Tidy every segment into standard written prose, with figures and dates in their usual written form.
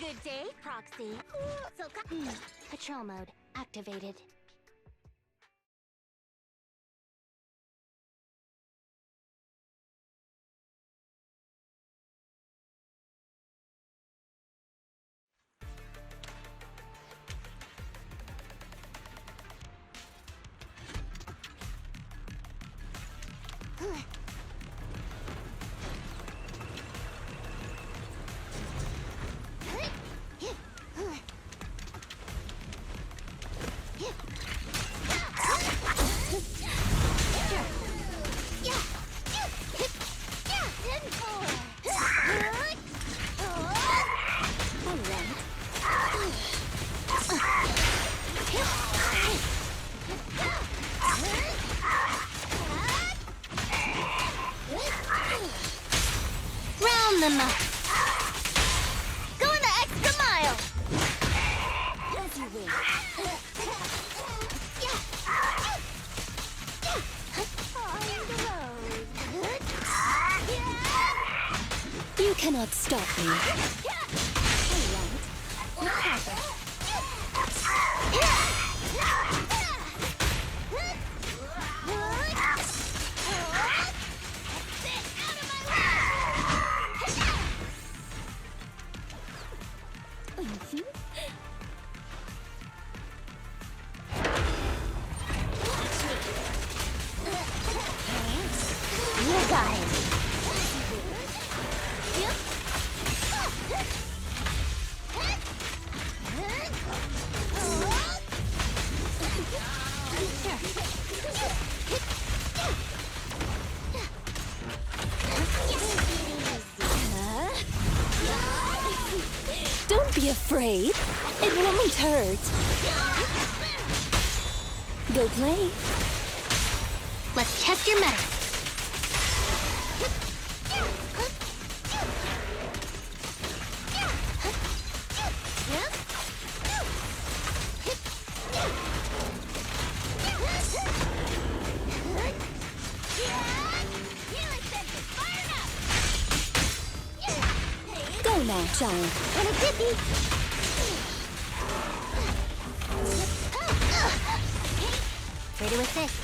Good day, Proxy. Patrol mode activated. Round them up. Going the extra mile. As you will. You cannot stop me. You got it. Don't be afraid. It won't hurt. Go play. Let's test your mettle. Go now, child. And a dippy. Ready to assist.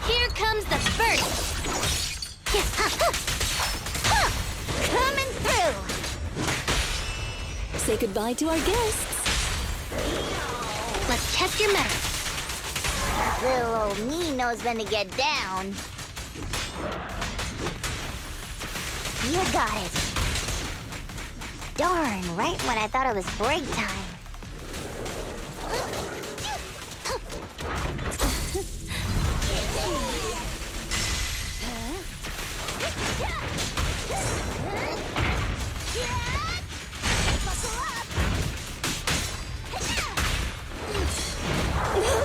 Here comes the first. Coming through. Say goodbye to our guests. Let's test your mettle. Little old me knows when to get down. You got it. Darn, right when I thought it was break time.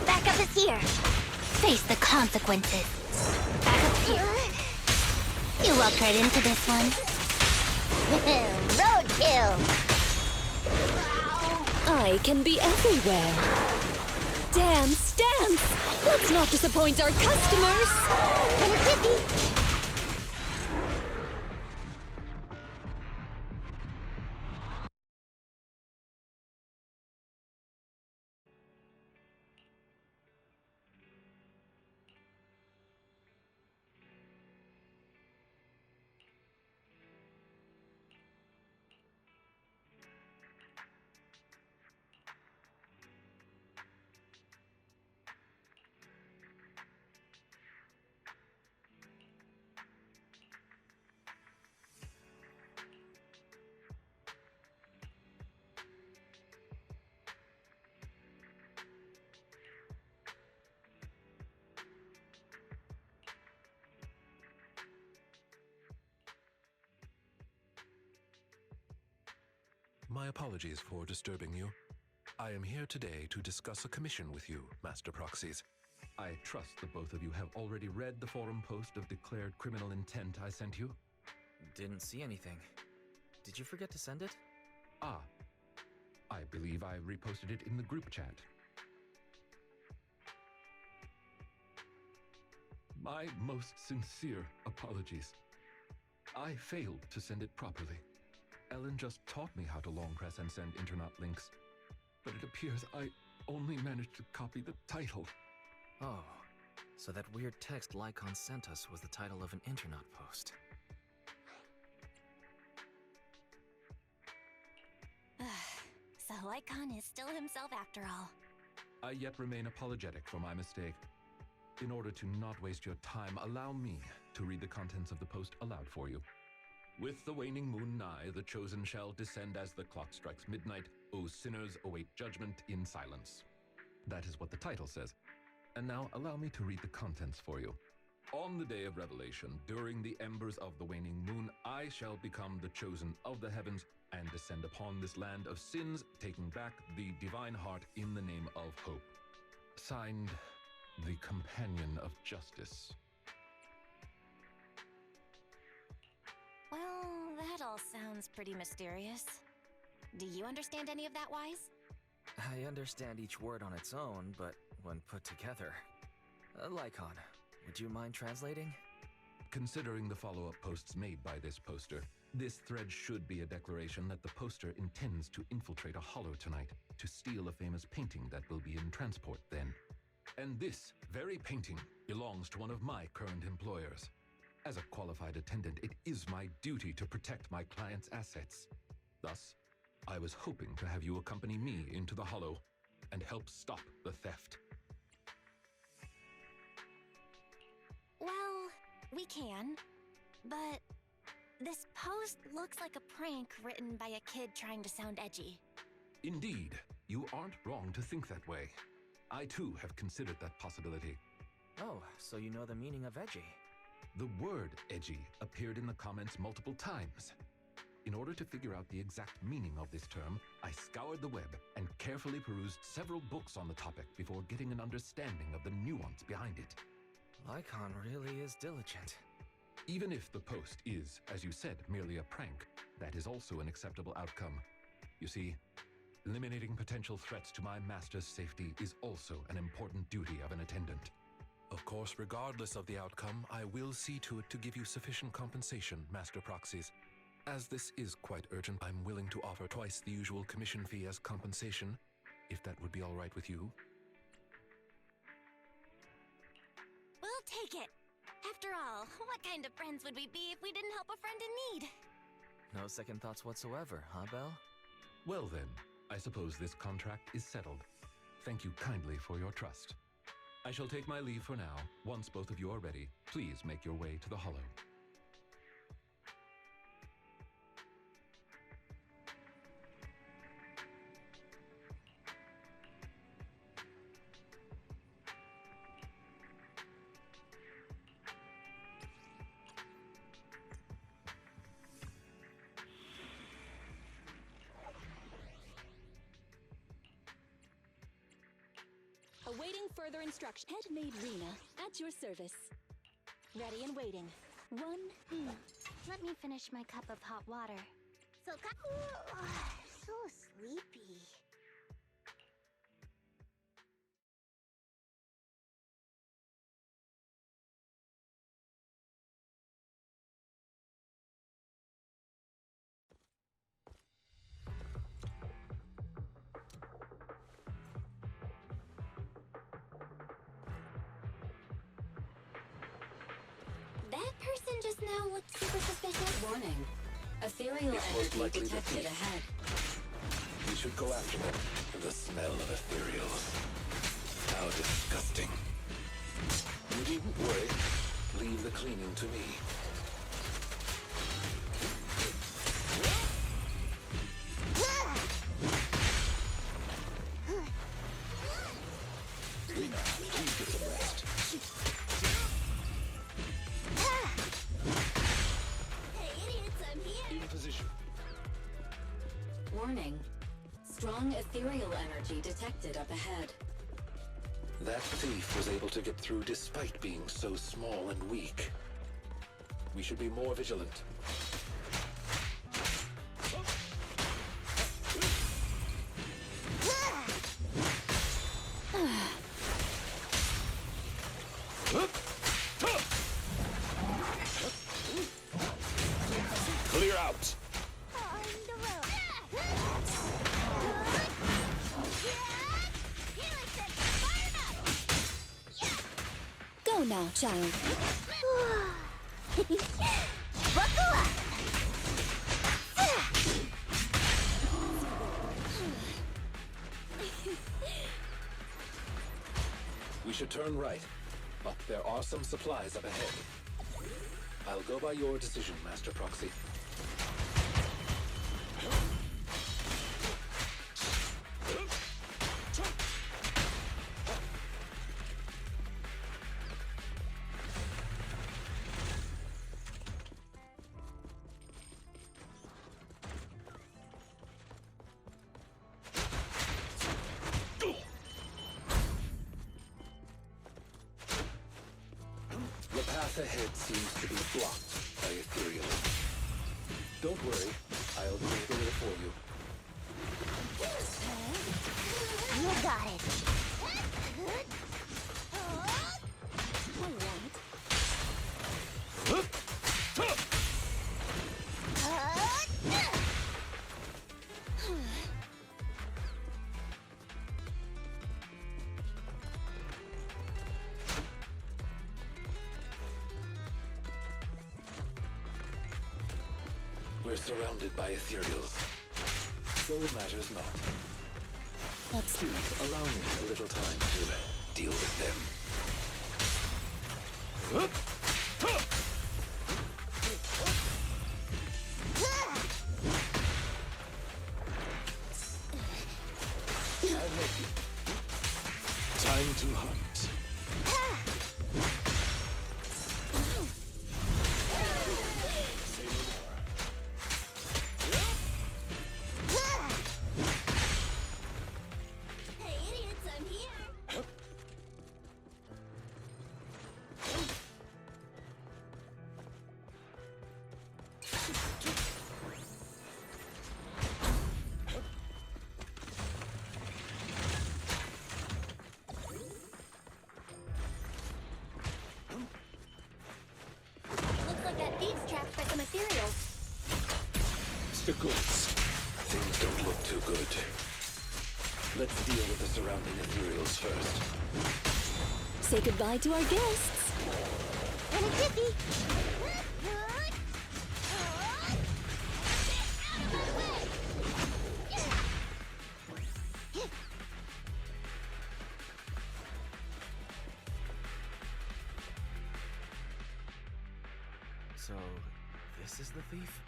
Backup is here. Face the consequences. Backup here. You walked right into this one. Roadkill. I can be everywhere. Dance, dance! Let's not disappoint our customers! And a dippy. My apologies for disturbing you. I am here today to discuss a commission with you, Master Proxies. I trust the both of you have already read the forum post of declared criminal intent I sent you. Didn't see anything. Did you forget to send it? Ah, I believe I reposted it in the group chat. My most sincere apologies. I failed to send it properly. Ellen just taught me how to long press and send Internet links, but it appears I only managed to copy the title. Oh, so that weird text Lycon sent us was the title of an Internet post. So Lycon is still himself after all. I yet remain apologetic for my mistake. In order to not waste your time, allow me to read the contents of the post aloud for you. With the waning moon nigh, the chosen shall descend as the clock strikes midnight. O sinners, await judgment in silence. That is what the title says. And now allow me to read the contents for you. On the day of revelation, during the embers of the waning moon, I shall become the chosen of the heavens and descend upon this land of sins, taking back the divine heart in the name of hope. Signed, the Companion of Justice. Well, that all sounds pretty mysterious. Do you understand any of that, Wise? I understand each word on its own, but when put together... Lycon, would you mind translating? Considering the follow-up posts made by this poster, this thread should be a declaration that the poster intends to infiltrate a hollow tonight to steal a famous painting that will be in transport then. And this very painting belongs to one of my current employers. As a qualified attendant, it is my duty to protect my client's assets. Thus, I was hoping to have you accompany me into the hollow and help stop the theft. Well, we can, but this post looks like a prank written by a kid trying to sound edgy. Indeed, you aren't wrong to think that way. I too have considered that possibility. Oh, so you know the meaning of edgy. The word edgy appeared in the comments multiple times. In order to figure out the exact meaning of this term, I scoured the web and carefully perused several books on the topic before getting an understanding of the nuance behind it. Lycon really is diligent. Even if the post is, as you said, merely a prank, that is also an acceptable outcome. You see, eliminating potential threats to my master's safety is also an important duty of an attendant. Of course, regardless of the outcome, I will see to it to give you sufficient compensation, Master Proxies. As this is quite urgent, I'm willing to offer twice the usual commission fee as compensation, if that would be all right with you. We'll take it. After all, what kind of friends would we be if we didn't help a friend in need? No second thoughts whatsoever, huh, Belle? Well then, I suppose this contract is settled. Thank you kindly for your trust. I shall take my leave for now. Once both of you are ready, please make your way to the hollow. Awaiting further instruction. Headmaid Rena, at your service. Ready and waiting. Let me finish my cup of hot water. So sleepy. That person just now looked super suspicious. Warning. Ethereal energy detected ahead. We should go after them. The smell of ethereals. How disgusting. You needn't worry. Leave the cleaning to me. Rena, please get some rest. Hey, idiots, I'm here. In position. Warning. Strong ethereal energy detected up ahead. That thief was able to get through despite being so small and weak. We should be more vigilant. Clear out! Go now, child. Buckle up! We should turn right, but there are some supplies up ahead. I'll go by your decision, Master Proxy. The path ahead seems to be blocked by ethereal. Don't worry, I'll clear it for you. You got it. We're surrounded by ethereals, so it matters not. Please allow me a little time to deal with them. I'll make you. Time to hunt. Hey, idiots, I'm here. Looks like that thief's trapped by some ethereals. Mr. Goods, things don't look too good. Let's deal with the surrounding ethereals first. Say goodbye to our guests. In a jiffy. So, this is the thief?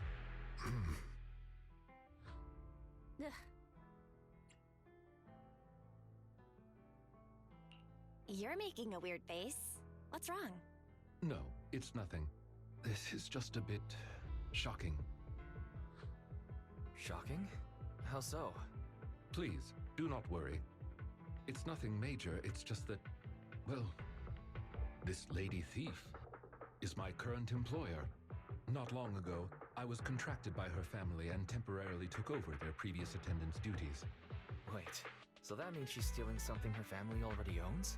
You're making a weird face. What's wrong? No, it's nothing. This is just a bit shocking. Shocking? How so? Please, do not worry. It's nothing major, it's just that, well, this lady thief is my current employer. Not long ago, I was contracted by her family and temporarily took over their previous attendance duties. Wait, so that means she's stealing something her family already owns?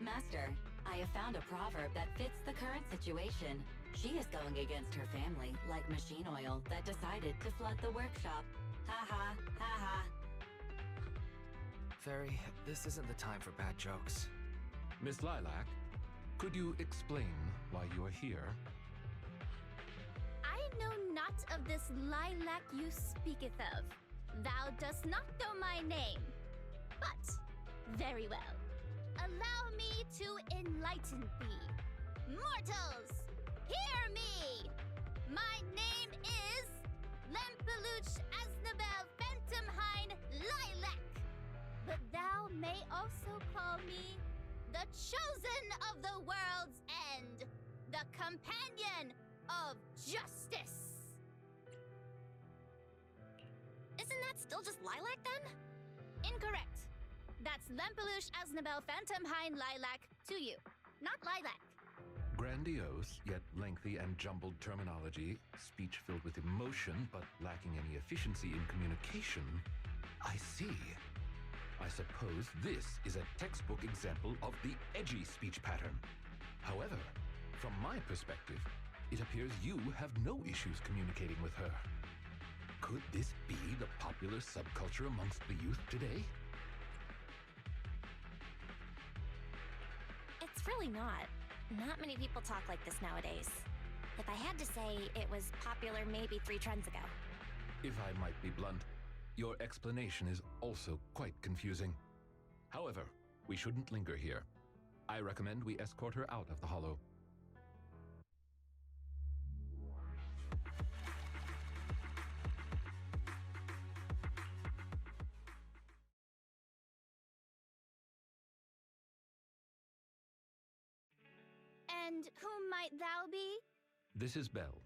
Master, I have found a proverb that fits the current situation. She is going against her family, like machine oil that decided to flood the workshop. Ha ha, ha ha. Fairy, this isn't the time for bad jokes. Miss Lilac, could you explain why you are here? I know not of this lilac you speaketh of. Thou dost not know my name. But, very well. Allow me to enlighten thee. Mortals, hear me! My name is Lempeluch Asnabel Phantomhine Lilac. But thou may also call me the Chosen of the World's End, the Companion of Justice. just Lilac then? Incorrect. That's Lempeluche Aznabel Phantomhind Lilac to you, not Lilac. Grandiose, yet lengthy and jumbled terminology, speech filled with emotion but lacking any efficiency in communication. I see. I suppose this is a textbook example of the edgy speech pattern. However, from my perspective, it appears you have no issues communicating with her. Could this be the popular subculture amongst the youth today? It's really not. Not many people talk like this nowadays. If I had to say, it was popular maybe 3 trends ago. If I might be blunt, your explanation is also quite confusing. However, we shouldn't linger here. I recommend we escort her out of the hollow. And whom might thou be? This is Belle,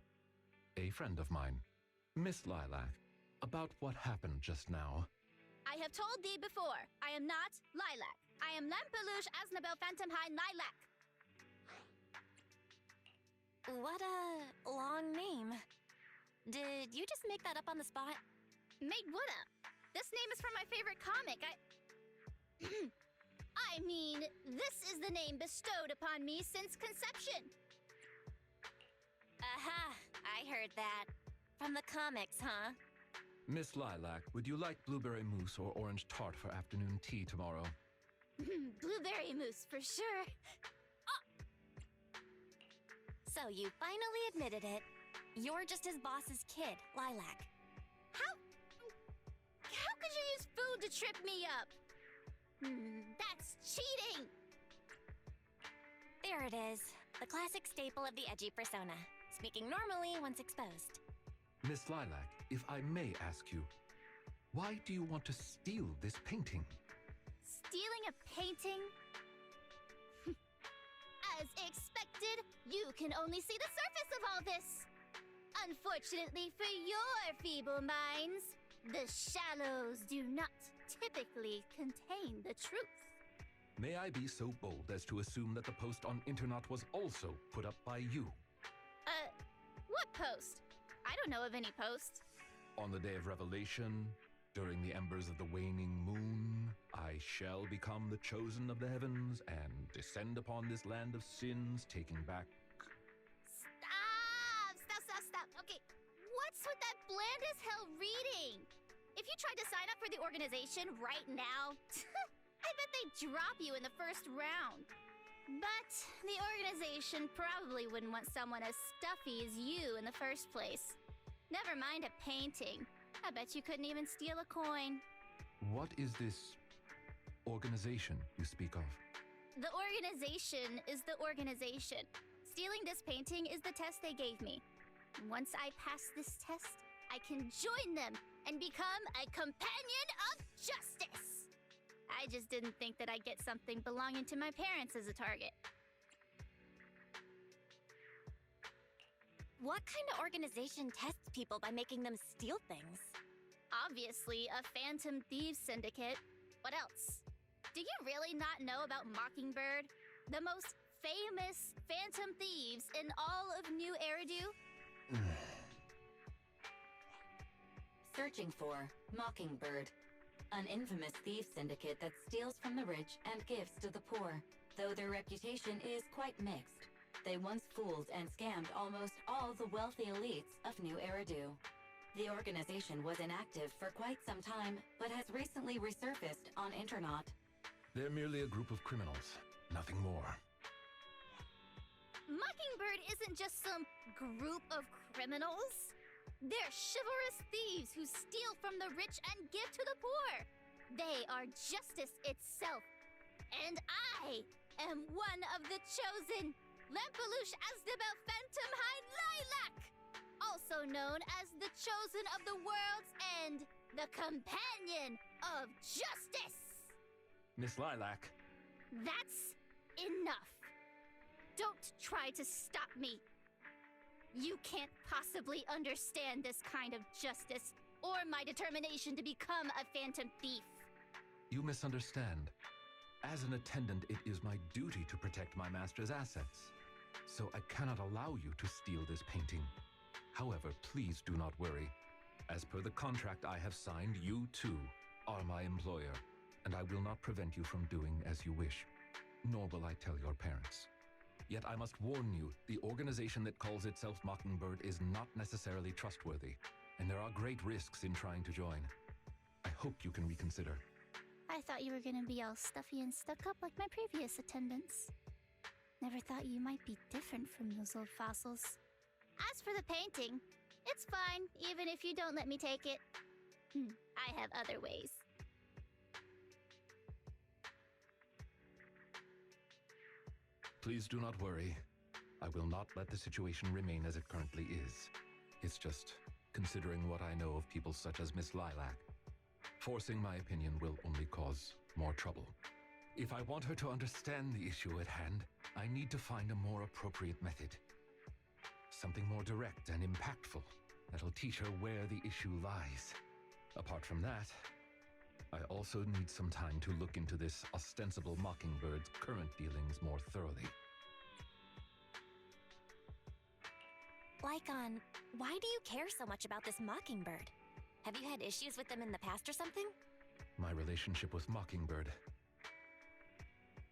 a friend of mine. Miss Lilac, about what happened just now. I have told thee before, I am not Lilac. I am Lempeluche Aznabel Phantomhind Lilac. What a long name. Did you just make that up on the spot? Made what up? This name is from my favorite comic. I mean, this is the name bestowed upon me since conception. Aha, I heard that. From the comics, huh? Miss Lilac, would you like blueberry mousse or orange tart for afternoon tea tomorrow? Blueberry mousse, for sure. So you finally admitted it. You're just his boss's kid, Lilac. How could you use food to trip me up? That's cheating! There it is. The classic staple of the edgy persona. Speaking normally once exposed. Miss Lilac, if I may ask you, why do you want to steal this painting? Stealing a painting? As expected, you can only see the surface of all this. Unfortunately for your feeble minds, the shallows do not typically contain the truth. May I be so bold as to assume that the post on Internet was also put up by you? What post? I don't know of any post. On the day of revelation, during the embers of the waning moon, I shall become the chosen of the heavens and descend upon this land of sins, taking back... Stop. Okay, what's with that bland as hell reading? If you tried to sign up for the organization right now, I bet they'd drop you in the first round. But the organization probably wouldn't want someone as stuffy as you in the first place. Never mind a painting. I bet you couldn't even steal a coin. What is this organization you speak of? The organization is the organization. Stealing this painting is the test they gave me. Once I pass this test, I can join them and become a companion of justice. I just didn't think that I'd get something belonging to my parents as a target. What kind of organization tests people by making them steal things? Obviously, a Phantom Thieves Syndicate. What else? Do you really not know about Mockingbird? The most famous Phantom Thieves in all of New Eridu? Searching for Mockingbird, an infamous thief syndicate that steals from the rich and gives to the poor. Though their reputation is quite mixed, they once fooled and scammed almost all the wealthy elites of New Eridu. The organization was inactive for quite some time, but has recently resurfaced on Internet. They're merely a group of criminals, nothing more. Mockingbird isn't just some group of criminals. They're chivalrous thieves who steal from the rich and give to the poor. They are justice itself. And I am one of the chosen, Lempeluche Aznabel Phantomhind Lilac, also known as the chosen of the world's end, the companion of justice. Miss Lilac. That's enough. Don't try to stop me. You can't possibly understand this kind of justice, or my determination to become a phantom thief. You misunderstand. As an attendant, it is my duty to protect my master's assets. So I cannot allow you to steal this painting. However, please do not worry. As per the contract I have signed, you too are my employer, and I will not prevent you from doing as you wish, nor will I tell your parents. Yet I must warn you, the organization that calls itself Mockingbird is not necessarily trustworthy, and there are great risks in trying to join. I hope you can reconsider. I thought you were gonna be all stuffy and stuck up like my previous attendants. Never thought you might be different from those old fossils. As for the painting, it's fine, even if you don't let me take it. I have other ways. Please do not worry. I will not let the situation remain as it currently is. It's just considering what I know of people such as Miss Lilac. Forcing my opinion will only cause more trouble. If I want her to understand the issue at hand, I need to find a more appropriate method. Something more direct and impactful that'll teach her where the issue lies. Apart from that, I also need some time to look into this ostensible Mockingbird's current dealings more thoroughly. Lycon, why do you care so much about this Mockingbird? Have you had issues with them in the past or something? My relationship with Mockingbird.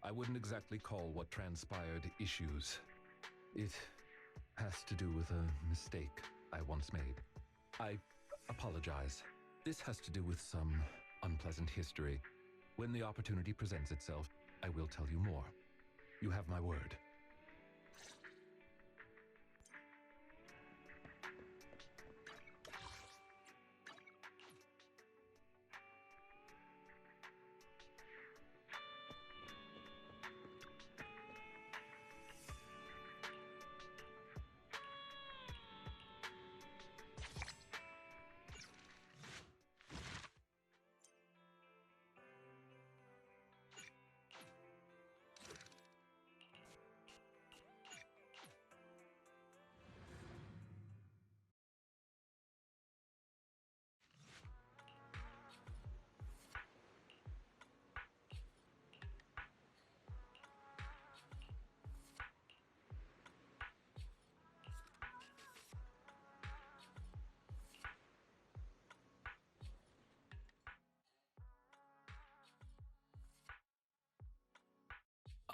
I wouldn't exactly call what transpired issues. It has to do with a mistake I once made. I apologize. This has to do with some unpleasant history. When the opportunity presents itself, I will tell you more. You have my word.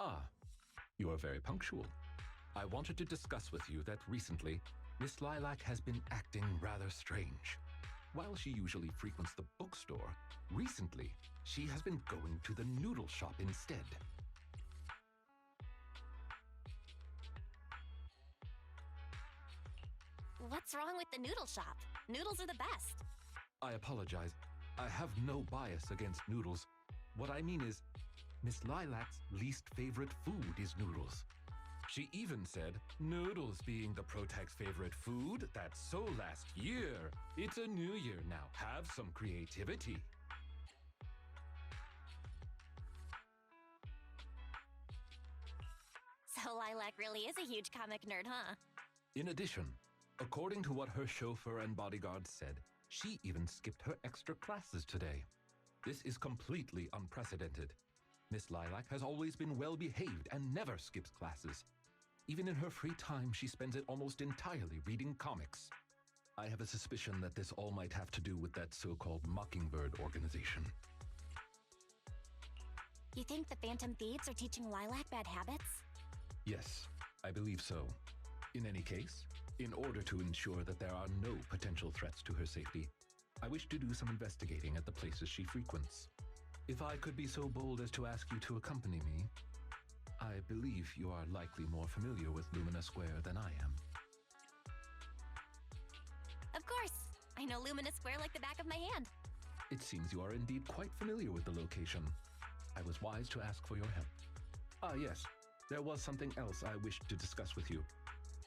Ah, you are very punctual. I wanted to discuss with you that recently, Miss Lilac has been acting rather strange. While she usually frequents the bookstore, recently, she has been going to the noodle shop instead. What's wrong with the noodle shop? Noodles are the best. I apologize. I have no bias against noodles. What I mean is, Miss Lilac's least favorite food is noodles. She even said, noodles being the Protag's favorite food, that's so last year. It's a new year now. Have some creativity. So Lilac really is a huge comic nerd, huh? In addition, according to what her chauffeur and bodyguard said, she even skipped her extra classes today. This is completely unprecedented. Miss Lilac has always been well-behaved and never skips classes. Even in her free time, she spends it almost entirely reading comics. I have a suspicion that this all might have to do with that so-called Mockingbird organization. You think the Phantom Thieves are teaching Lilac bad habits? Yes, I believe so. In any case, in order to ensure that there are no potential threats to her safety, I wish to do some investigating at the places she frequents. If I could be so bold as to ask you to accompany me, I believe you are likely more familiar with Lumina Square than I am. Of course! I know Lumina Square like the back of my hand. It seems you are indeed quite familiar with the location. I was wise to ask for your help. Ah, yes. There was something else I wished to discuss with you.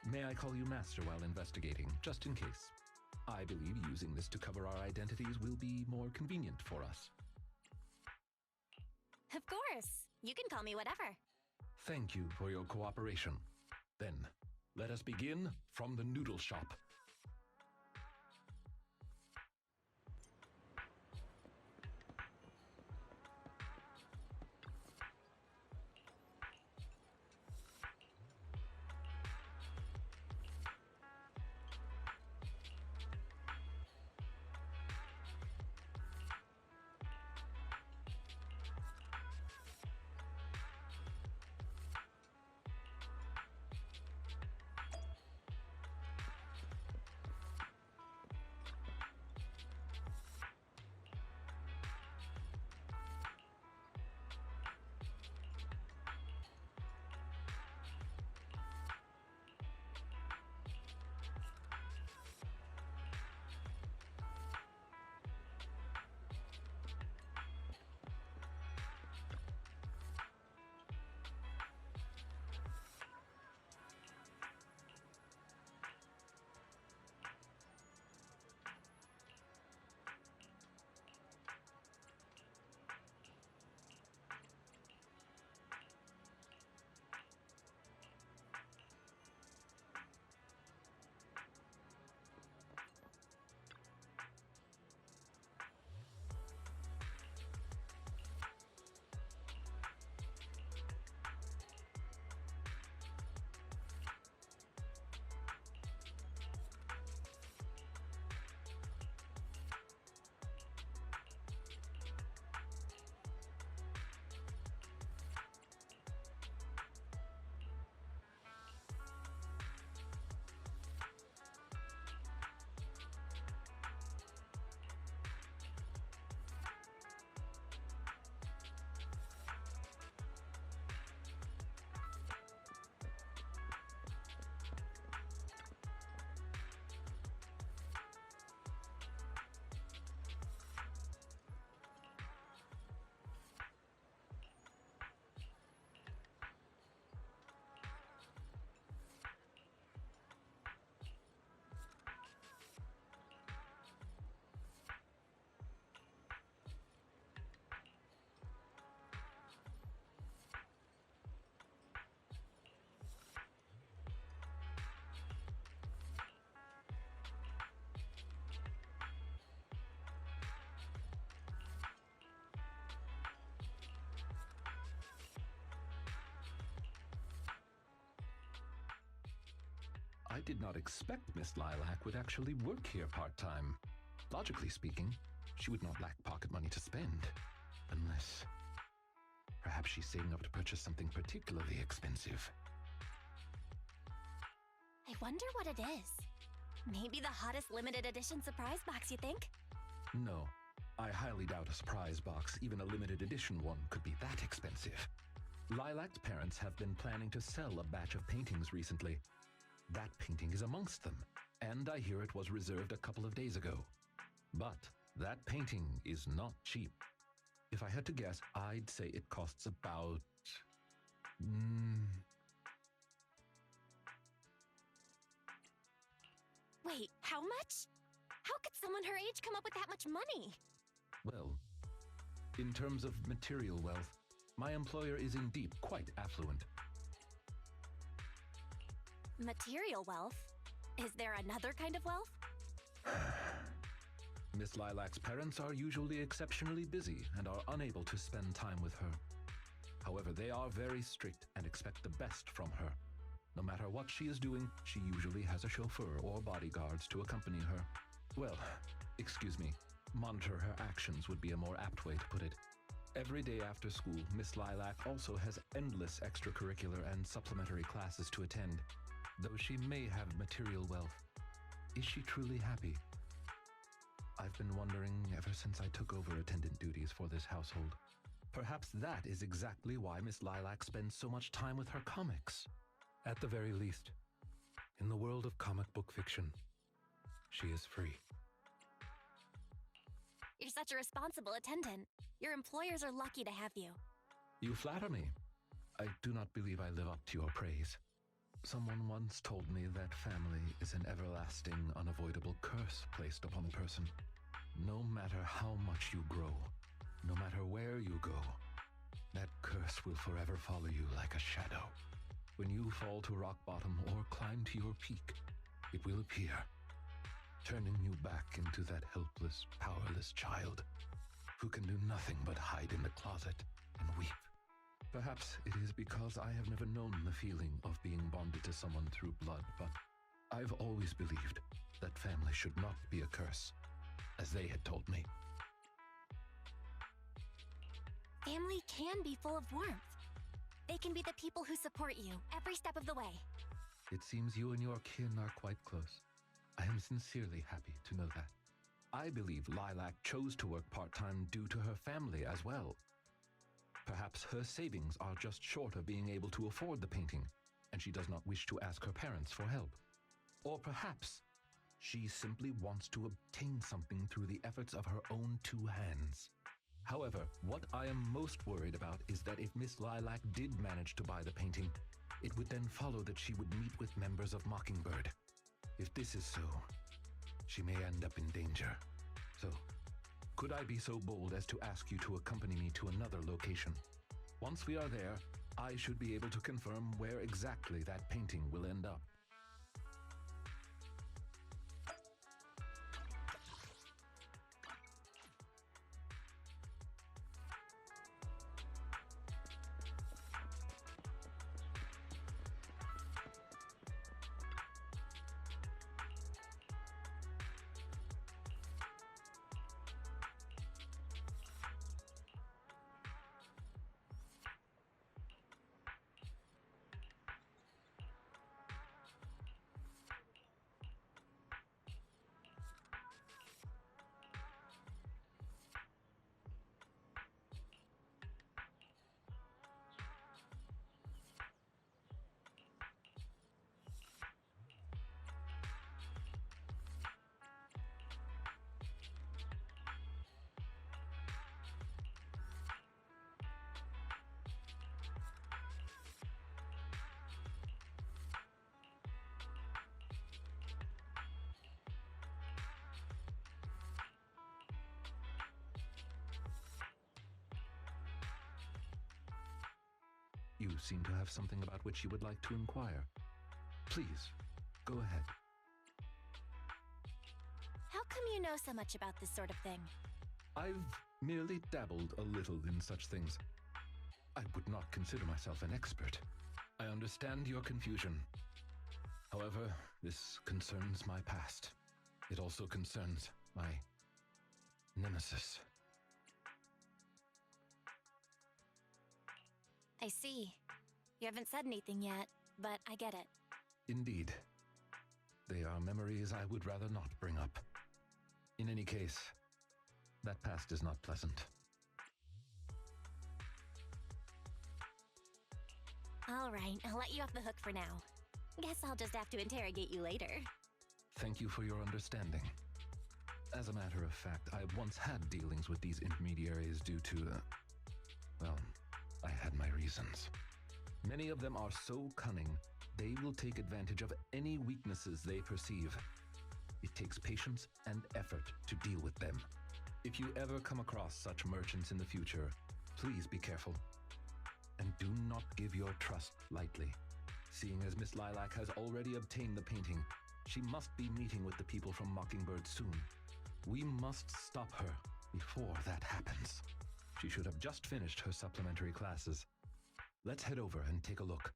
May I call you Master while investigating, just in case? I believe using this to cover our identities will be more convenient for us. Of course! You can call me whatever. Thank you for your cooperation. Then, Let us begin from the noodle shop. I did not expect Miss Lilac would actually work here part-time. Logically speaking, she would not lack pocket money to spend. Unless... perhaps she's saving up to purchase something particularly expensive. I wonder what it is. Maybe the hottest limited edition surprise box, you think? No, I highly doubt a surprise box, even a limited edition one, could be that expensive. Lilac's parents have been planning to sell a batch of paintings recently. That painting is amongst them, and I hear it was reserved a couple of days ago. But that painting is not cheap. If I had to guess, I'd say it costs about... Wait, how much? How could someone her age come up with that much money? Well, in terms of material wealth, my employer is indeed quite affluent. Material wealth? Is there another kind of wealth? Miss Lilac's parents are usually exceptionally busy and are unable to spend time with her. However, they are very strict and expect the best from her. No matter what she is doing, she usually has a chauffeur or bodyguards to accompany her. Well, excuse me, monitor her actions would be a more apt way to put it. Every day after school, Miss Lilac also has endless extracurricular and supplementary classes to attend. Though she may have material wealth, is she truly happy? I've been wondering ever since I took over attendant duties for this household. Perhaps that is exactly why Miss Lilac spends so much time with her comics. At the very least, in the world of comic book fiction, she is free. You're such a responsible attendant. Your employers are lucky to have you. You flatter me. I do not believe I live up to your praise. Someone once told me that family is an everlasting, unavoidable curse placed upon a person. No matter how much you grow, no matter where you go, that curse will forever follow you like a shadow. When you fall to rock bottom or climb to your peak, it will appear, turning you back into that helpless, powerless child who can do nothing but hide in the closet and weep. Perhaps it is because I have never known the feeling of being bonded to someone through blood, but I've always believed that family should not be a curse, as they had told me. Family can be full of warmth. They can be the people who support you every step of the way. It seems you and your kin are quite close. I am sincerely happy to know that. I believe Lilac chose to work part-time due to her family as well. Perhaps her savings are just short of being able to afford the painting, and she does not wish to ask her parents for help. Or perhaps she simply wants to obtain something through the efforts of her own two hands. However, what I am most worried about is that if Miss Lilac did manage to buy the painting, it would then follow that she would meet with members of Mockingbird. If this is so, she may end up in danger. So, could I be so bold as to ask you to accompany me to another location? Once we are there, I should be able to confirm where exactly that painting will end up. You seem to have something about which you would like to inquire. Please, go ahead. How come you know so much about this sort of thing? I've merely dabbled a little in such things. I would not consider myself an expert. I understand your confusion. However, this concerns my past. It also concerns my nemesis. I see. You haven't said anything yet, but I get it. Indeed. They are memories I would rather not bring up. In any case, that past is not pleasant. All right, I'll let you off the hook for now. Guess I'll just have to interrogate you later. Thank you for your understanding. As a matter of fact, I once had dealings with these intermediaries due to, well, I had my reasons. Many of them are so cunning, they will take advantage of any weaknesses they perceive. It takes patience and effort to deal with them. If you ever come across such merchants in the future, please be careful. And do not give your trust lightly. Seeing as Miss Lilac has already obtained the painting, she must be meeting with the people from Mockingbird soon. We must stop her before that happens. She should have just finished her supplementary classes. Let's head over and take a look.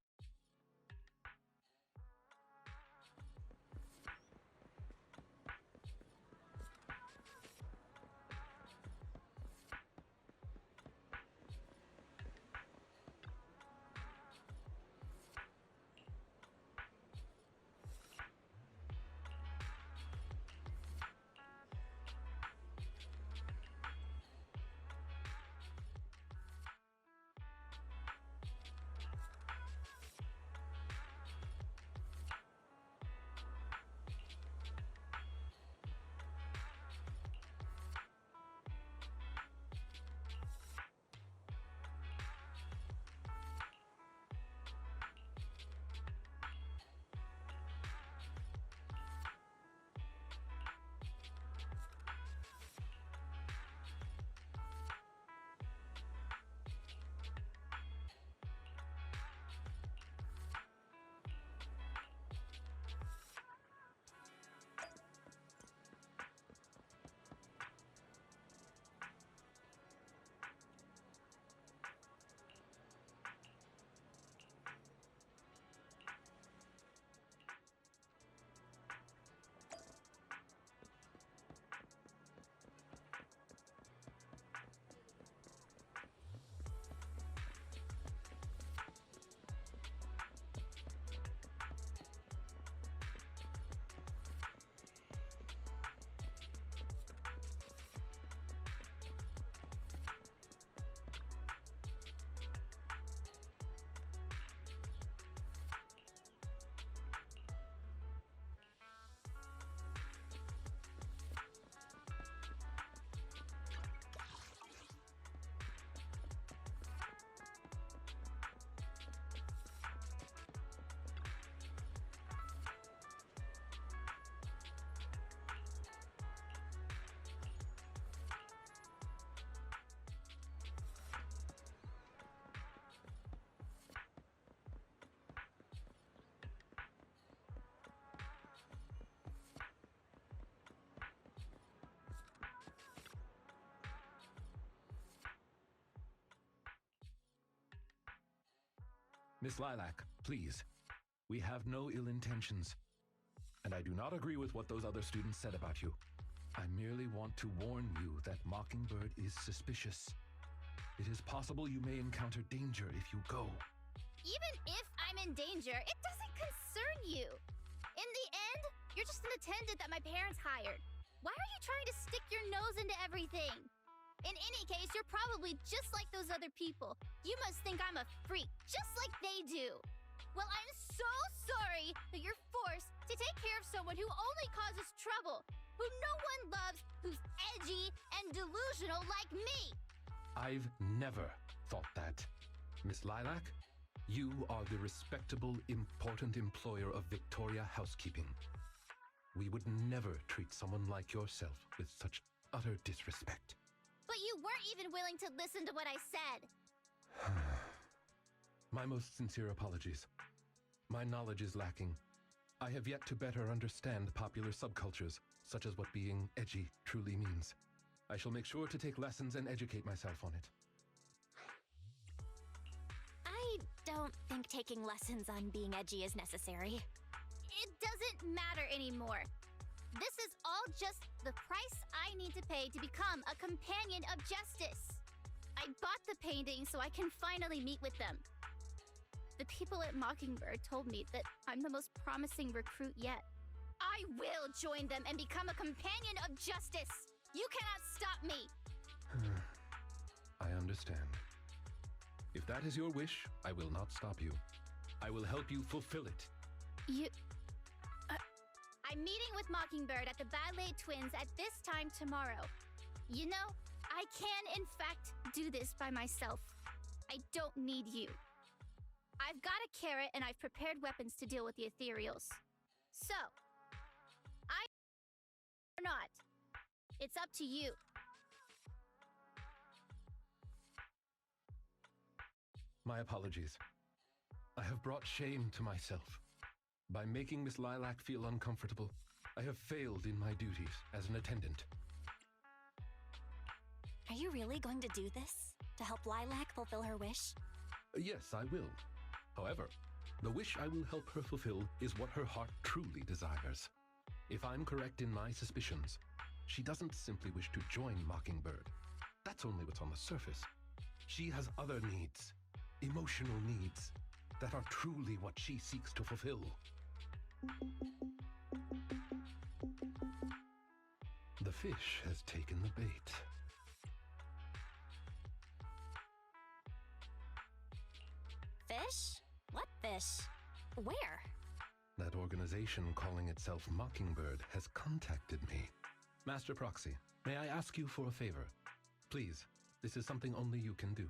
Miss Lilac, please. We have no ill intentions. And I do not agree with what those other students said about you. I merely want to warn you that Mockingbird is suspicious. It is possible you may encounter danger if you go. Even if I'm in danger, it doesn't concern you. In the end, you're just an attendant that my parents hired. Why are you trying to stick your nose into everything? In any case, you're probably just like those other people. You must think I'm a freak, just like they do. Well, I'm so sorry that you're forced to take care of someone who only causes trouble, who no one loves, who's edgy and delusional like me. I've never thought that. Miss Lilac, you are the respectable, important employer of Victoria Housekeeping. We would never treat someone like yourself with such utter disrespect. But you weren't even willing to listen to what I said. My most sincere apologies. My knowledge is lacking. I have yet to better understand popular subcultures, such as what being edgy truly means. I shall make sure to take lessons and educate myself on it. I don't think taking lessons on being edgy is necessary. It doesn't matter anymore. This is all just the price I need to pay to become a companion of justice. I bought the painting so I can finally meet with them. The people at Mockingbird told me that I'm the most promising recruit yet. I will join them and become a companion of justice. You cannot stop me. I understand. If that is your wish, I will not stop you. I will help you fulfill it. I'm meeting with Mockingbird at the Ballet Twins at this time tomorrow. You know, I can in fact do this by myself. I don't need you. I've got a carrot and I've prepared weapons to deal with the ethereals. So, or not. It's up to you. My apologies. I have brought shame to myself. By making Miss Lilac feel uncomfortable, I have failed in my duties as an attendant. Are you really going to do this? To help Lilac fulfill her wish? Yes, I will. However, the wish I will help her fulfill is what her heart truly desires. If I'm correct in my suspicions, she doesn't simply wish to join Mockingbird. That's only what's on the surface. She has other needs, emotional needs, that are truly what she seeks to fulfill. The fish has taken the bait. Fish? What fish? Where? That organization calling itself Mockingbird has contacted me. Master Proxy, may I ask you for a favor? Please, this is something only you can do.